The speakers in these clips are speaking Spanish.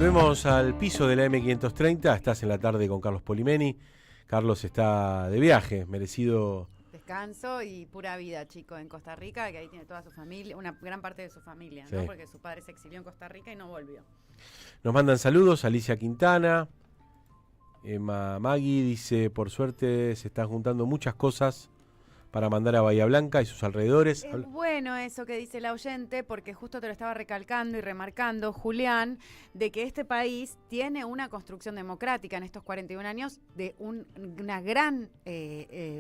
Volvemos al piso de la M530, estás en la tarde con Carlos Polimeni. Carlos está de viaje, merecido. Descanso y pura vida, chico, en Costa Rica, que ahí tiene toda su familia, una gran parte de su familia, Sí. ¿no? Porque su padre se exilió en Costa Rica y no volvió. Nos mandan saludos, Alicia Quintana, Emma Magui dice, por suerte se están juntando muchas cosas para mandar a Bahía Blanca y sus alrededores. Es bueno eso que dice la oyente, porque justo te lo estaba recalcando y remarcando, Julián, de que este país tiene una construcción democrática en estos 41 años de una gran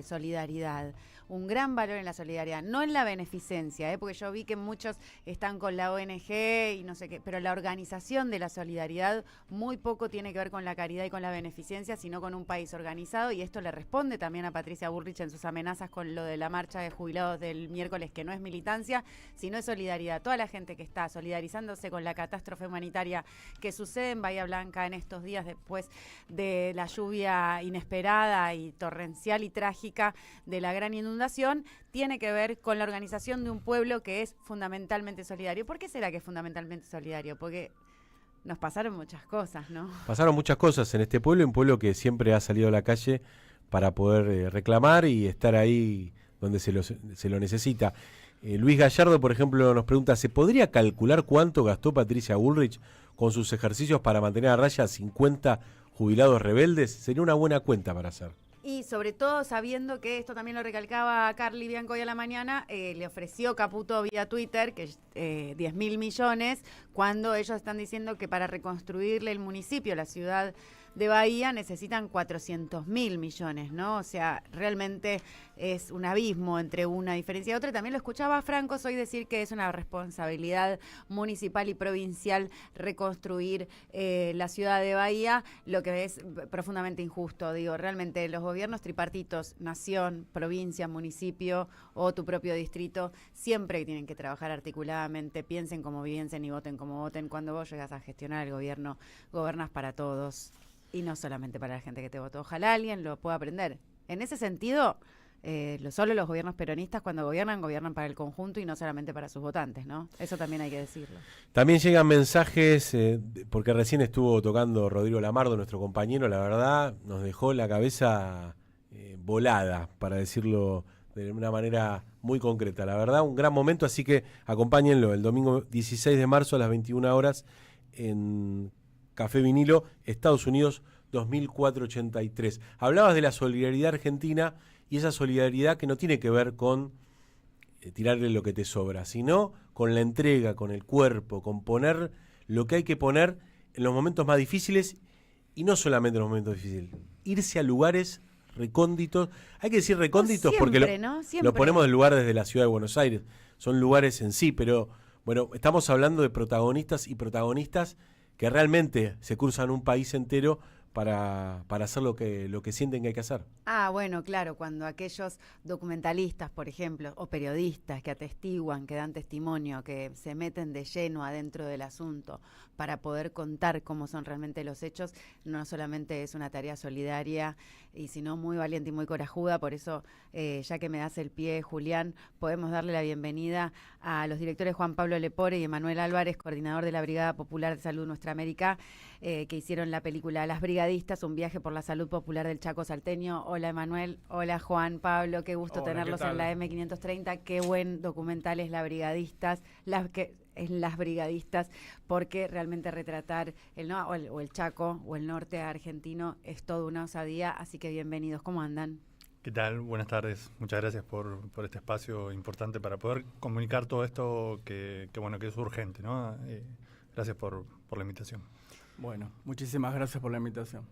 solidaridad, un gran valor en la solidaridad, no en la beneficencia, porque yo vi que muchos están con la ONG y no sé qué, pero la organización de la solidaridad muy poco tiene que ver con la caridad y con la beneficencia, sino con un país organizado, y esto le responde también a Patricia Bullrich en sus amenazas con lo de la marcha de jubilados del miércoles, que no es militancia, sino es solidaridad. Toda la gente que está solidarizándose con la catástrofe humanitaria que sucede en Bahía Blanca en estos días después de la lluvia inesperada y torrencial y trágica de la gran inundación, tiene que ver con la organización de un pueblo que es fundamentalmente solidario. ¿Por qué será que es fundamentalmente solidario? Porque nos pasaron muchas cosas, ¿no? Pasaron muchas cosas en este pueblo, un pueblo que siempre ha salido a la calle para poder reclamar y estar ahí donde se lo necesita. Luis Gallardo, por ejemplo, nos pregunta, ¿se podría calcular cuánto gastó Patricia Bullrich con sus ejercicios para mantener a raya a 50 jubilados rebeldes? Sería una buena cuenta para hacer. Y sobre todo sabiendo que esto también lo recalcaba Carly Bianco hoy a la mañana, le ofreció Caputo vía Twitter que 10.000 millones, cuando ellos están diciendo que para reconstruirle el municipio, la ciudad de Bahía, necesitan 400.000 millones, ¿no? O sea, realmente es un abismo entre una diferencia y otra. También lo escuchaba a Franco hoy decir que es una responsabilidad municipal y provincial reconstruir la ciudad de Bahía, lo que es profundamente injusto. Digo, realmente los gobiernos tripartitos, nación, provincia, municipio o tu propio distrito, siempre tienen que trabajar articuladamente, piensen como piensen y voten como voten. Cuando vos llegas a gestionar el gobierno, gobernás para todos y no solamente para la gente que te votó. Ojalá alguien lo pueda aprender. En ese sentido, solo los gobiernos peronistas cuando gobiernan para el conjunto y no solamente para sus votantes, ¿no? Eso también hay que decirlo. También llegan mensajes, porque recién estuvo tocando Rodrigo Lamardo, nuestro compañero, la verdad nos dejó la cabeza volada, para decirlo de una manera muy concreta. La verdad, un gran momento, así que acompáñenlo el domingo 16 de marzo a las 21 horas en Café Vinilo, Estados Unidos 2483. Hablabas de la solidaridad argentina y esa solidaridad que no tiene que ver con tirarle lo que te sobra, sino con la entrega, con el cuerpo, con poner lo que hay que poner en los momentos más difíciles y no solamente en los momentos difíciles. Irse a lugares recónditos, hay que decir recónditos siempre, porque lo ponemos en lugar desde la ciudad de Buenos Aires, son lugares en sí, pero bueno, estamos hablando de protagonistas y protagonistas que realmente se cruzan un país entero para hacer lo que sienten que hay que hacer. Ah, bueno, claro, cuando aquellos documentalistas, por ejemplo, o periodistas que atestiguan, que dan testimonio, que se meten de lleno adentro del asunto para poder contar cómo son realmente los hechos, no solamente es una tarea solidaria, y sino muy valiente y muy corajuda. Por eso, ya que me das el pie, Julián, podemos darle la bienvenida a los directores Juan Pablo Lepore y Emanuel Álvarez, coordinador de la Brigada Popular de Salud Nuestra América, que hicieron la película Las Brigadistas, un viaje por la salud popular del Chaco salteño. Hola Emanuel, hola Juan Pablo, qué gusto tenerlos en la M530, qué buen documental es Las Brigadistas, Las Brigadistas, porque realmente retratar el Chaco o el norte argentino es toda una osadía, así que bienvenidos, ¿cómo andan? ¿Qué tal? Buenas tardes. Muchas gracias por este espacio importante para poder comunicar todo esto que es urgente, ¿no? Gracias por la invitación. Bueno, muchísimas gracias por la invitación.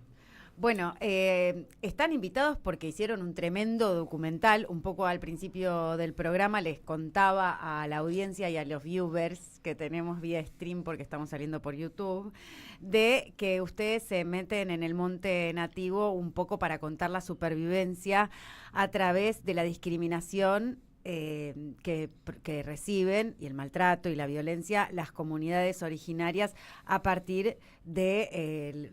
Bueno, están invitados porque hicieron un tremendo documental. Un poco al principio del programa les contaba a la audiencia y a los viewers que tenemos vía stream, porque estamos saliendo por YouTube, de que ustedes se meten en el monte nativo un poco para contar la supervivencia a través de la discriminación que reciben, y el maltrato y la violencia, las comunidades originarias a partir de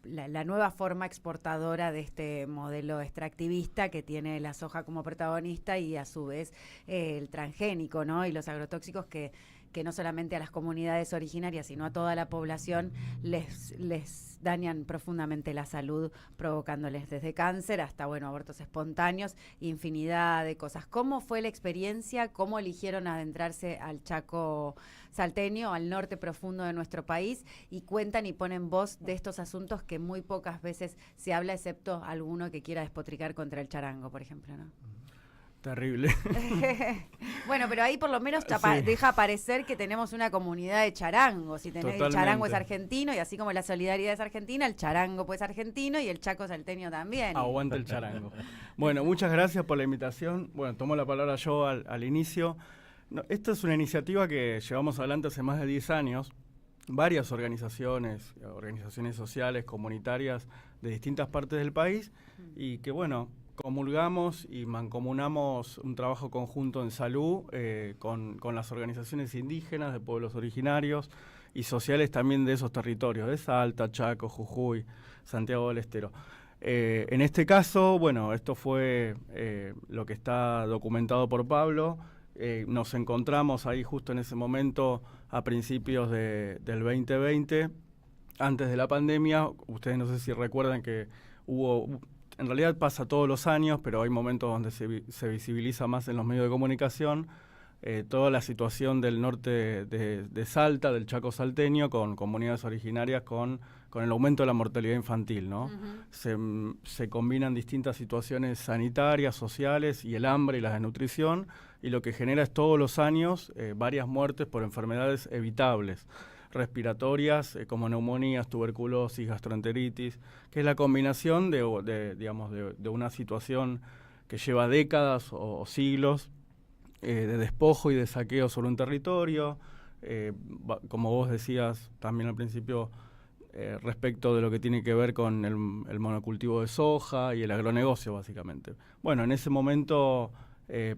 la nueva forma exportadora de este modelo extractivista que tiene la soja como protagonista y a su vez el transgénico, ¿no? Y los agrotóxicos que que no solamente a las comunidades originarias, sino a toda la población, les dañan profundamente la salud, provocándoles desde cáncer hasta, abortos espontáneos, infinidad de cosas. ¿Cómo fue la experiencia? ¿Cómo eligieron adentrarse al Chaco salteño, al norte profundo de nuestro país? Y cuentan y ponen voz de estos asuntos que muy pocas veces se habla, excepto alguno que quiera despotricar contra el charango, por ejemplo, ¿no? Terrible. Bueno, pero ahí por lo menos deja aparecer que tenemos una comunidad de charangos. Si tenés, el charango es argentino, y así como la solidaridad es argentina, el charango pues es argentino y el chaco salteño también. Aguante el charango. Bueno, muchas gracias por la invitación. Bueno, tomo la palabra yo al inicio. No, esta es una iniciativa que llevamos adelante hace más de 10 años. Varias organizaciones sociales, comunitarias de distintas partes del país, y que comulgamos y mancomunamos un trabajo conjunto en salud con las organizaciones indígenas de pueblos originarios y sociales también de esos territorios, de Salta, Chaco, Jujuy, Santiago del Estero. En este caso, esto fue lo que está documentado por Pablo. Nos encontramos ahí justo en ese momento a principios del 2020, antes de la pandemia. Ustedes no sé si recuerdan que en realidad pasa todos los años, pero hay momentos donde se visibiliza más en los medios de comunicación toda la situación del norte de Salta, del Chaco salteño, con comunidades originarias, con el aumento de la mortalidad infantil, ¿no? Se combinan distintas situaciones sanitarias, sociales, y el hambre y la desnutrición, y lo que genera es todos los años varias muertes por enfermedades evitables, respiratorias, como neumonías, tuberculosis, gastroenteritis, que es la combinación de una situación que lleva décadas o siglos de despojo y de saqueo sobre un territorio, como vos decías también al principio, respecto de lo que tiene que ver con el monocultivo de soja y el agronegocio, básicamente. Bueno, en ese momento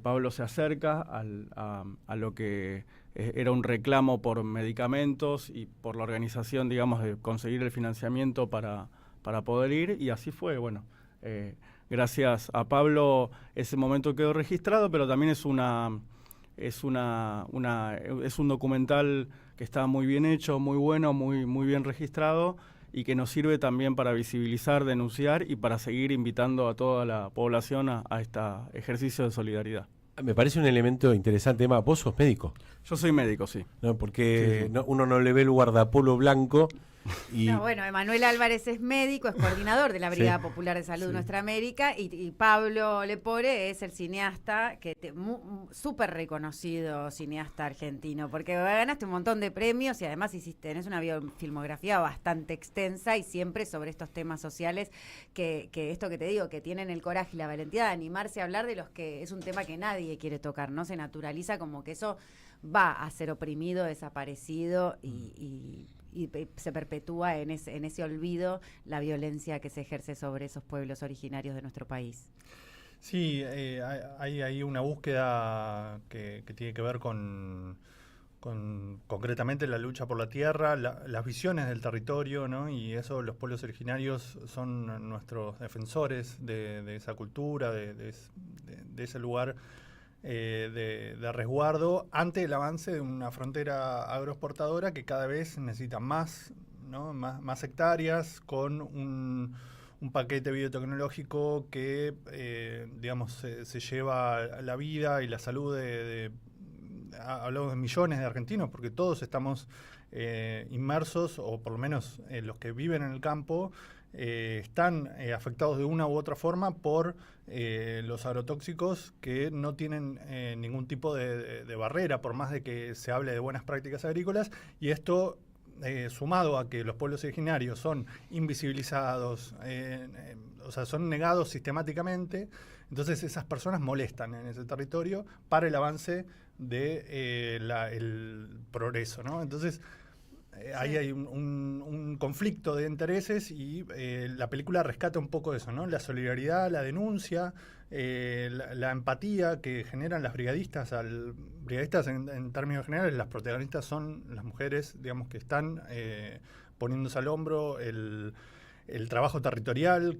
Pablo se acerca a lo que era un reclamo por medicamentos y por la organización, digamos, de conseguir el financiamiento para poder ir, y así fue. Gracias a Pablo ese momento quedó registrado, pero también es un documental que está muy bien hecho, muy bueno, muy bien registrado, y que nos sirve también para visibilizar, denunciar y para seguir invitando a toda la población a este ejercicio de solidaridad. Me parece un elemento interesante. Emma, vos sos médico. Yo soy médico, sí. No, porque sí. Uno no le ve el guardapolo blanco. Emanuel Álvarez es médico, es coordinador de la Brigada Popular de Salud Nuestra América, y Pablo Lepore es el cineasta, súper reconocido cineasta argentino, porque ganaste un montón de premios y además tenés una biofilmografía bastante extensa y siempre sobre estos temas sociales que esto que te digo, que tienen el coraje y la valentía de animarse a hablar de los que es un tema que nadie quiere tocar, ¿no? Se naturaliza como que eso va a ser oprimido, desaparecido y se perpetúa en ese olvido la violencia que se ejerce sobre esos pueblos originarios de nuestro país. Sí, hay una búsqueda que tiene que ver con concretamente la lucha por la tierra, las visiones del territorio, ¿no? Y eso, los pueblos originarios son nuestros defensores de esa cultura, de ese lugar de resguardo ante el avance de una frontera agroexportadora que cada vez necesita más, ¿no? más hectáreas, con un paquete biotecnológico que se lleva la vida y la salud hablamos de millones de argentinos, porque todos estamos inmersos, o por lo menos los que viven en el campo están afectados de una u otra forma por los agrotóxicos, que no tienen ningún tipo de barrera, por más de que se hable de buenas prácticas agrícolas, y esto sumado a que los pueblos originarios son invisibilizados, son negados sistemáticamente. Entonces esas personas molestan en ese territorio para el avance el progreso, ¿no? Entonces ahí hay un conflicto de intereses, y la película rescata un poco eso, ¿no? La solidaridad, la denuncia, la empatía que generan las brigadistas. Brigadistas en términos generales, las protagonistas son las mujeres, digamos, que están poniéndose al hombro el el trabajo territorial,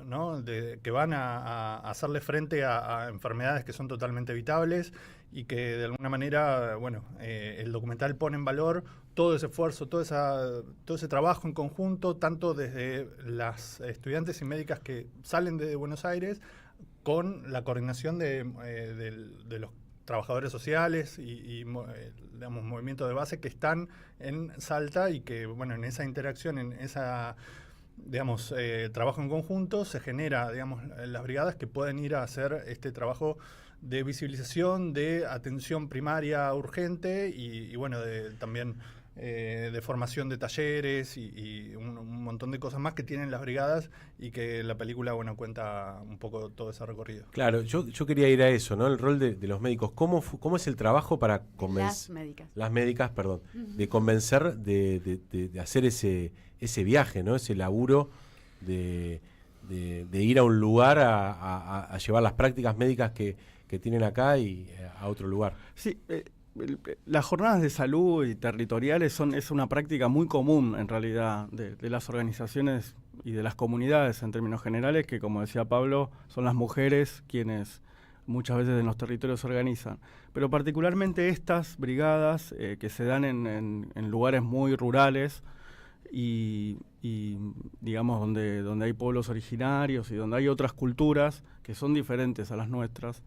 ¿no? Que van a hacerle frente a enfermedades que son totalmente evitables y que de alguna manera, bueno, el documental pone en valor todo ese esfuerzo, todo ese trabajo en conjunto, tanto desde las estudiantes y médicas que salen de Buenos Aires, con la coordinación de los trabajadores sociales y digamos, movimientos de base que están en Salta y que, bueno, en esa interacción, en esa, digamos, trabajo en conjunto, se genera, digamos, las brigadas que pueden ir a hacer este trabajo de visibilización, de atención primaria urgente y bueno, también de formación de talleres y un montón de cosas más que tienen las brigadas y que la película, bueno, cuenta un poco todo ese recorrido. Claro, yo quería ir a eso, ¿no? El rol de los médicos. ¿Cómo es el trabajo para convencer? Las médicas, perdón. De convencer de hacer ese viaje, ¿no? Ese laburo de ir a un lugar a llevar las prácticas médicas que tienen acá y a otro lugar. Sí, las jornadas de salud y territoriales es una práctica muy común en realidad de las organizaciones y de las comunidades en términos generales, que como decía Pablo, son las mujeres quienes muchas veces en los territorios se organizan. Pero particularmente estas brigadas que se dan en lugares muy rurales y digamos donde hay pueblos originarios y donde hay otras culturas que son diferentes a las nuestras,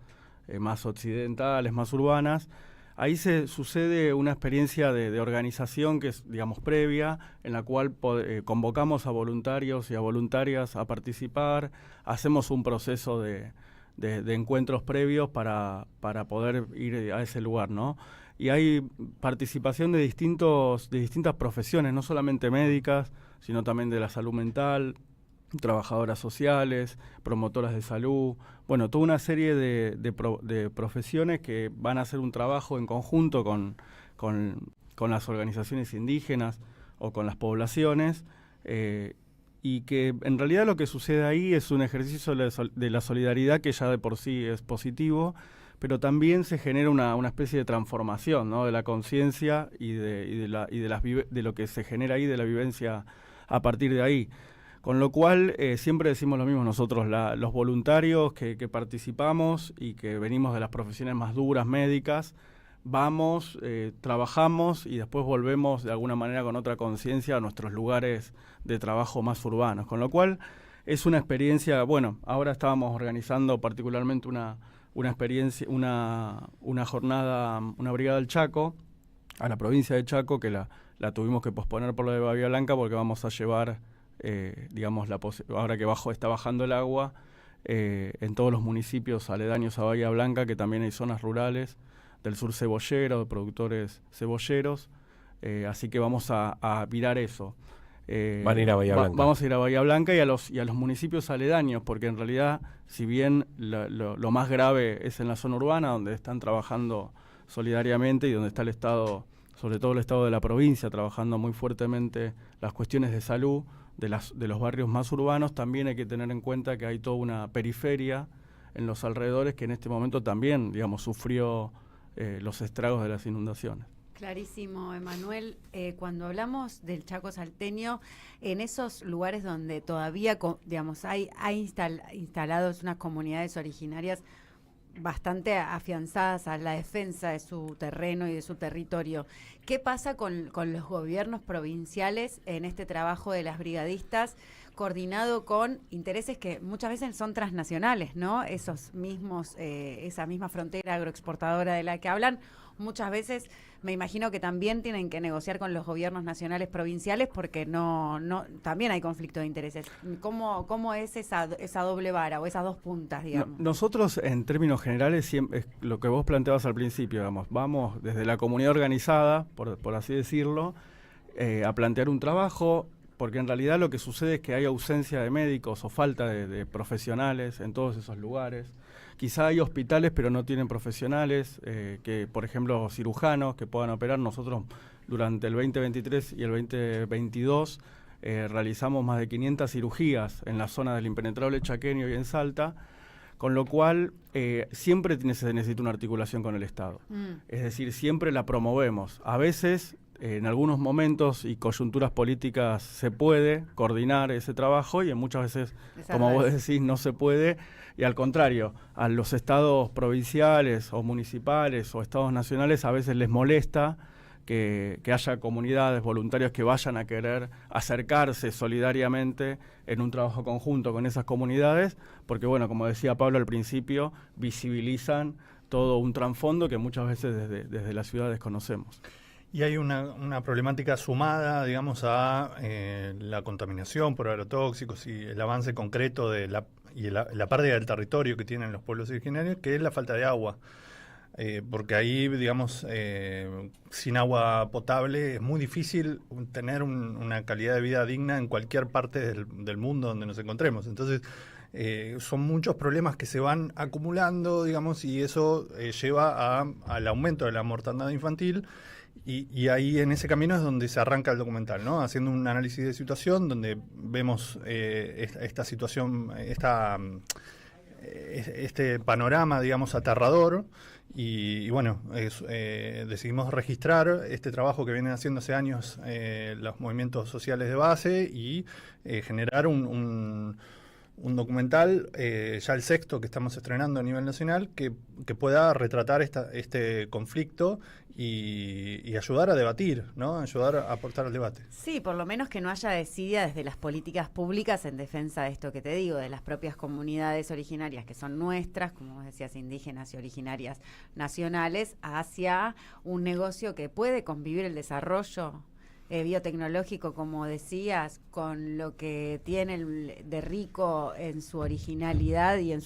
más occidentales, más urbanas. Ahí se sucede una experiencia de organización que es, digamos, previa, en la cual convocamos a voluntarios y a voluntarias a participar, hacemos un proceso de encuentros previos para poder ir a ese lugar, ¿no? Y hay participación de distintas profesiones, no solamente médicas, sino también de la salud mental, trabajadoras sociales, promotoras de salud, bueno, toda una serie de profesiones que van a hacer un trabajo en conjunto con las organizaciones indígenas o con las poblaciones, y que en realidad lo que sucede ahí es un ejercicio de la solidaridad que ya de por sí es positivo, pero también se genera una especie de transformación, ¿no? De la conciencia y de lo que se genera ahí, de la vivencia a partir de ahí. Con lo cual, siempre decimos lo mismo nosotros, los voluntarios que participamos y que venimos de las profesiones más duras, médicas, vamos, trabajamos y después volvemos de alguna manera con otra conciencia a nuestros lugares de trabajo más urbanos. Con lo cual, es una experiencia, bueno, ahora estábamos organizando particularmente una experiencia, una jornada, una brigada del Chaco, a la provincia de Chaco, que la tuvimos que posponer por lo de Bahía Blanca porque vamos a llevar... digamos, ahora que está bajando el agua, en todos los municipios aledaños a Bahía Blanca, que también hay zonas rurales del sur cebollero, de productores cebolleros, así que vamos a virar eso. Van a ir a Bahía Blanca. Vamos a ir a Bahía Blanca y a los municipios aledaños, porque en realidad, si bien lo más grave es en la zona urbana, donde están trabajando solidariamente y donde está el Estado, sobre todo el Estado de la provincia, trabajando muy fuertemente las cuestiones de salud, de los barrios más urbanos, también hay que tener en cuenta que hay toda una periferia en los alrededores que en este momento también, digamos, sufrió los estragos de las inundaciones. Clarísimo, Emanuel. Cuando hablamos del Chaco salteño, en esos lugares donde todavía, digamos, hay instalados unas comunidades originarias bastante afianzadas a la defensa de su terreno y de su territorio. ¿Qué pasa con los gobiernos provinciales en este trabajo de las brigadistas, coordinado con intereses que muchas veces son transnacionales, ¿no? Esa misma frontera agroexportadora de la que hablan, muchas veces me imagino que también tienen que negociar con los gobiernos nacionales provinciales porque también hay conflicto de intereses. ¿Cómo es esa doble vara o esas dos puntas, digamos? Nosotros, en términos generales, siempre lo que vos planteabas al principio, digamos, vamos desde la comunidad organizada, por así decirlo, a plantear un trabajo, porque en realidad lo que sucede es que hay ausencia de médicos o falta de profesionales en todos esos lugares. Quizá hay hospitales, pero no tienen profesionales, que por ejemplo cirujanos que puedan operar. Nosotros durante el 2023 y el 2022 realizamos más de 500 cirugías en la zona del impenetrable chaqueño y en Salta, con lo cual siempre se necesita una articulación con el Estado. Es decir, siempre la promovemos. A veces en algunos momentos y coyunturas políticas se puede coordinar ese trabajo y en muchas veces, como vos decís, no se puede. Y al contrario, a los estados provinciales o municipales o estados nacionales a veces les molesta que haya comunidades, voluntarios que vayan a querer acercarse solidariamente en un trabajo conjunto con esas comunidades, porque bueno, como decía Pablo al principio, visibilizan todo un trasfondo que muchas veces desde la ciudad desconocemos. Y hay una problemática sumada, digamos, a la contaminación por agrotóxicos y el avance concreto de la pérdida del territorio que tienen los pueblos originarios, que es la falta de agua. Porque ahí, digamos, sin agua potable es muy difícil tener una calidad de vida digna en cualquier parte del mundo donde nos encontremos. Entonces, son muchos problemas que se van acumulando, digamos, y eso lleva al aumento de la mortandad infantil. Y ahí en ese camino es donde se arranca el documental, ¿no? Haciendo un análisis de situación donde vemos esta situación, este panorama, digamos, aterrador. Y bueno, decidimos registrar este trabajo que vienen haciendo hace años los movimientos sociales de base y generar un documental, ya el sexto que estamos estrenando a nivel nacional, que pueda retratar este conflicto y ayudar a debatir, ¿no? Ayudar a aportar al debate. Sí, por lo menos que no haya desidia desde las políticas públicas en defensa de esto que te digo, de las propias comunidades originarias que son nuestras, como vos decías, indígenas y originarias nacionales, hacia un negocio que puede convivir el desarrollo biotecnológico, como decías, con lo que tiene de rico en su originalidad y en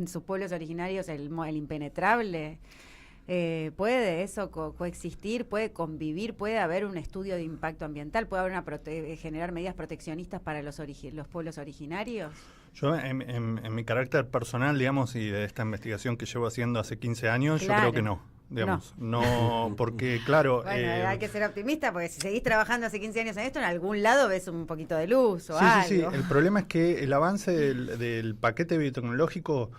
sus pueblos originarios el impenetrable. Puede eso coexistir, puede convivir, puede haber un estudio de impacto ambiental, puede haber generar medidas proteccionistas para los pueblos originarios. Yo, en mi carácter personal, digamos, y de esta investigación que llevo haciendo hace 15 años, claro. Yo creo que no. Digamos, no, porque claro... Bueno, hay que ser optimista, porque si seguís trabajando hace 15 años en esto, en algún lado ves un poquito de luz o algo. Sí, el problema es que el avance del paquete biotecnológico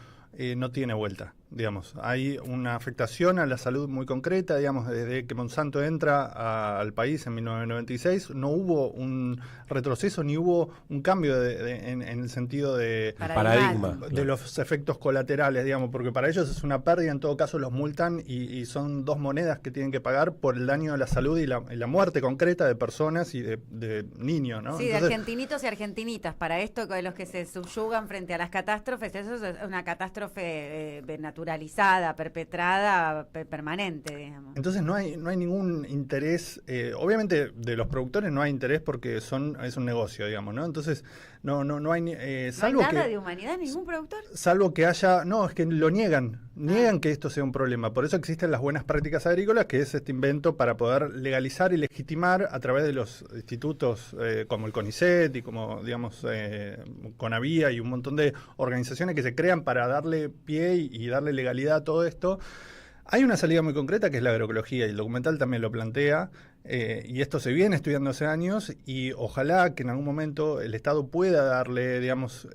no tiene vuelta, digamos. Hay una afectación a la salud muy concreta, digamos, desde que Monsanto entra al país en 1996, no hubo un retroceso ni hubo un cambio en el sentido de paradigma de los efectos colaterales, digamos, porque para ellos es una pérdida, en todo caso los multan y son dos monedas que tienen que pagar por el daño a la salud y la muerte concreta de personas y de niños, ¿no? Sí, entonces, de argentinitos y argentinitas, para esto de los que se subyugan frente a las catástrofes, eso es una catástrofe naturalizada, perpetrada, permanente, digamos. Entonces no hay ningún interés, obviamente de los productores no hay interés porque es un negocio, digamos, ¿no? Entonces no hay salvo ¿No hay nada que, de humanidad, ningún productor? Salvo que haya, no, es que lo niegan que esto sea un problema. Por eso existen las buenas prácticas agrícolas, que es este invento para poder legalizar y legitimar a través de los institutos como el CONICET y como, digamos, CONAVIA y un montón de organizaciones que se crean para darle pie y darle legalidad a todo esto. Hay una salida muy concreta que es la agroecología y el documental también lo plantea, y esto se viene estudiando hace años y ojalá que en algún momento el Estado pueda darle, digamos,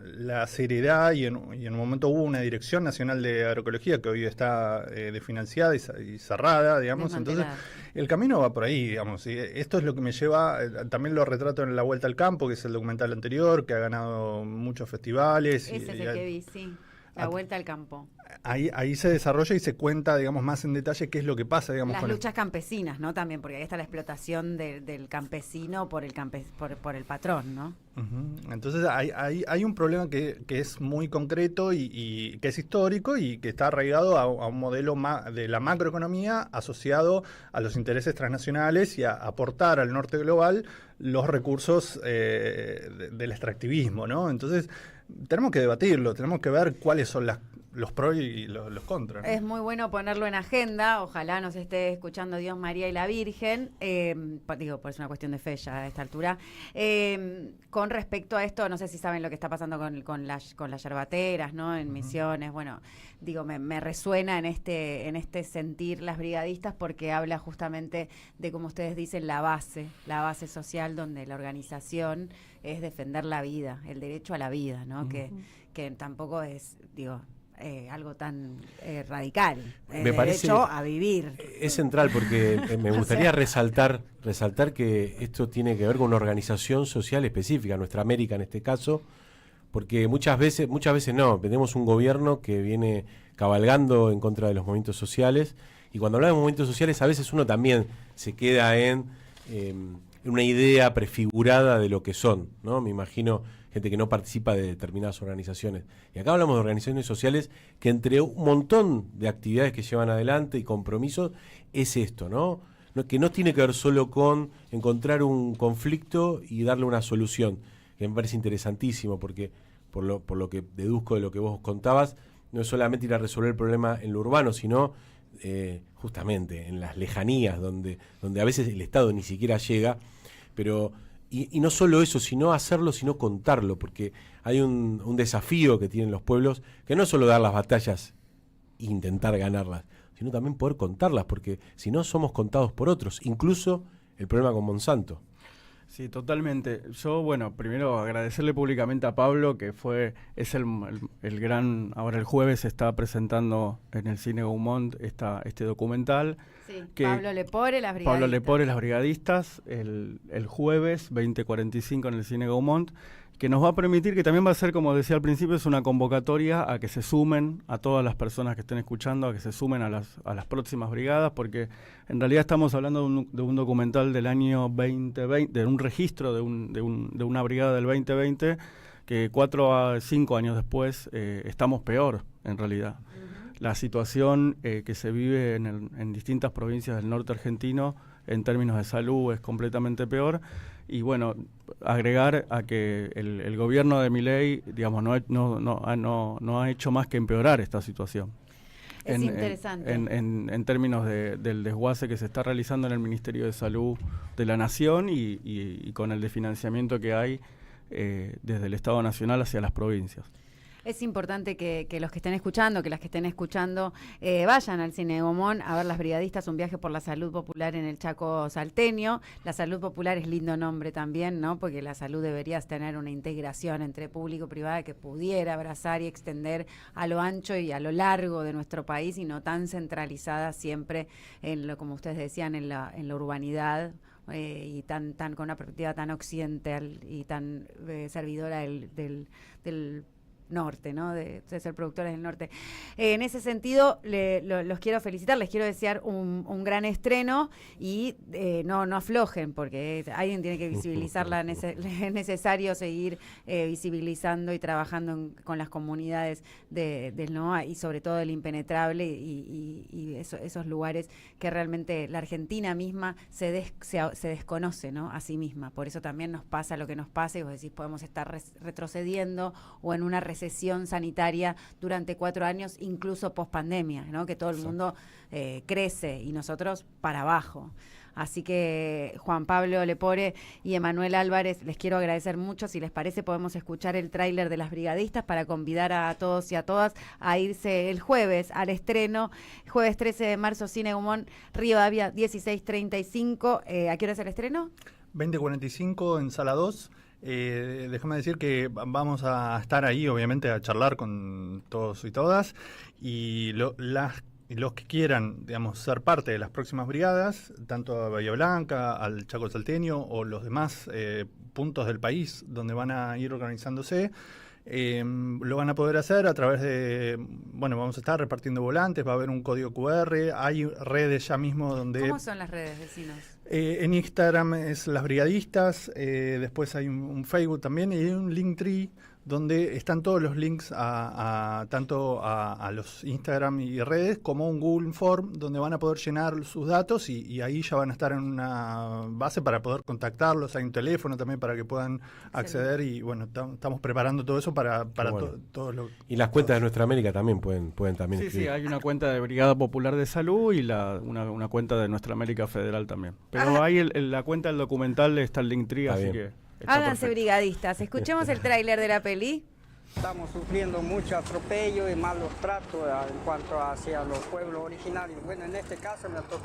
la seriedad y en un momento hubo una Dirección Nacional de Agroecología que hoy está desfinanciada y cerrada, digamos, entonces el camino va por ahí, digamos, y esto es lo que me lleva, también lo retrato en La Vuelta al Campo, que es el documental anterior, que ha ganado muchos festivales. Ese es el que vi, sí. La Vuelta al Campo. Ahí se desarrolla y se cuenta, digamos, más en detalle qué es lo que pasa, digamos. Las luchas campesinas, ¿no? También, porque ahí está la explotación del campesino por el patrón, ¿no? Uh-huh. Entonces hay un problema que es muy concreto y que es histórico y que está arraigado a un modelo de la macroeconomía asociado a los intereses transnacionales y a aportar al norte global los recursos del extractivismo, ¿no? Entonces tenemos que debatirlo, tenemos que ver cuáles son los pros y los contras, ¿no? Es muy bueno ponerlo en agenda, ojalá nos esté escuchando Dios, María y la Virgen, por es una cuestión de fe ya a esta altura. Con respecto a esto, no sé si saben lo que está pasando con las yerbateras, ¿no? En Misiones, bueno, me resuena en este sentir las brigadistas porque habla justamente de, como ustedes dicen, la base social donde la organización es defender la vida, el derecho a la vida, ¿no? Que tampoco es, algo tan radical. Me parece derecho a vivir. Es central porque me gustaría resaltar que esto tiene que ver con una organización social específica, Nuestra América en este caso, porque muchas veces no, tenemos un gobierno que viene cabalgando en contra de los movimientos sociales, y cuando hablamos de movimientos sociales a veces uno también se queda en una idea prefigurada de lo que son, ¿no? Me imagino gente que no participa de determinadas organizaciones. Y acá hablamos de organizaciones sociales que entre un montón de actividades que llevan adelante y compromisos es esto, ¿no? Que no tiene que ver solo con encontrar un conflicto y darle una solución, que me parece interesantísimo, porque por lo que deduzco de lo que vos contabas, no es solamente ir a resolver el problema en lo urbano, sino justamente en las lejanías, donde a veces el Estado ni siquiera llega, pero y no solo eso, sino hacerlo, sino contarlo, porque hay un desafío que tienen los pueblos, que no es solo dar las batallas e intentar ganarlas, sino también poder contarlas, porque si no somos contados por otros, incluso el problema con Monsanto. Sí, totalmente. Yo, bueno, primero agradecerle públicamente a Pablo, que es el gran, ahora el jueves se está presentando en el Cine Gaumont este documental. Sí, que Pablo Lepore, Las Brigadistas. Pablo Lepore, Las Brigadistas, el jueves 20:45 en el Cine Gaumont, que nos va a permitir, que también va a ser, como decía al principio, es una convocatoria a que se sumen, a todas las personas que estén escuchando, a que se sumen a las próximas brigadas, porque en realidad estamos hablando de un documental del año 2020, de un registro de una brigada del 2020, que 4 a 5 años después estamos peor, en realidad. La situación que se vive en distintas provincias del norte argentino en términos de salud es completamente peor. Y bueno, agregar a que el gobierno de Milei, digamos, no ha hecho más que empeorar esta situación. Es interesante. En términos del desguace que se está realizando en el Ministerio de Salud de la Nación y con el desfinanciamiento que hay desde el Estado Nacional hacia las provincias. Es importante que los que estén escuchando, que las que estén escuchando, vayan al Cine Gaumont a ver Las Brigadistas, un viaje por la salud popular en el Chaco salteño. La salud popular es lindo nombre también, ¿no? Porque la salud debería tener una integración entre público y privada que pudiera abrazar y extender a lo ancho y a lo largo de nuestro país, y no tan centralizada siempre en lo, como ustedes decían, en la urbanidad. Y tan con una perspectiva tan occidental y tan servidora del norte, ¿no? De ser productores del norte. En ese sentido, los quiero felicitar, les quiero desear un gran estreno y no aflojen, porque alguien tiene que visibilizarla, es necesario seguir visibilizando y trabajando con las comunidades del NOA y sobre todo del impenetrable y esos lugares que realmente la Argentina misma se desconoce, ¿no? A sí misma. Por eso también nos pasa lo que nos pasa, y vos decís, podemos estar retrocediendo o en una recesión sanitaria durante 4 años, incluso post pandemia, ¿no? Que todo el mundo crece y nosotros para abajo. Así que Juan Pablo Lepore y Emanuel Álvarez, les quiero agradecer mucho. Si les parece, podemos escuchar el tráiler de Las Brigadistas para convidar a todos y a todas a irse el jueves al estreno. Jueves 13 de marzo, Cine Gaumont, Rivadavia 1635. ¿A qué hora es el estreno? 20:45 en Sala 2. Déjame decir que vamos a estar ahí, obviamente, a charlar con todos y todas, y los que quieran, digamos, ser parte de las próximas brigadas, tanto a Bahía Blanca, al Chaco salteño o los demás puntos del país donde van a ir organizándose, lo van a poder hacer a través de, bueno, vamos a estar repartiendo volantes, va a haber un código QR, hay redes ya mismo donde... ¿Cómo son las redes, vecinos? En Instagram es Las Brigadistas, después hay un Facebook también, y hay un Linktree donde están todos los links tanto a los Instagram y redes como un Google Form donde van a poder llenar sus datos y ahí ya van a estar en una base para poder contactarlos. Hay un teléfono también para que puedan acceder y bueno, estamos preparando todo eso para todo lo... Y las cuentas de Nuestra América también pueden también escribir. Sí, hay una cuenta de Brigada Popular de Salud y una cuenta de Nuestra América Federal también. Pero ahí la cuenta del documental está el Linktree, así que... Háganse brigadistas. Escuchemos el tráiler de la peli. Estamos sufriendo mucho atropello y malos tratos en cuanto hacia los pueblos originarios. Bueno, en este caso me toca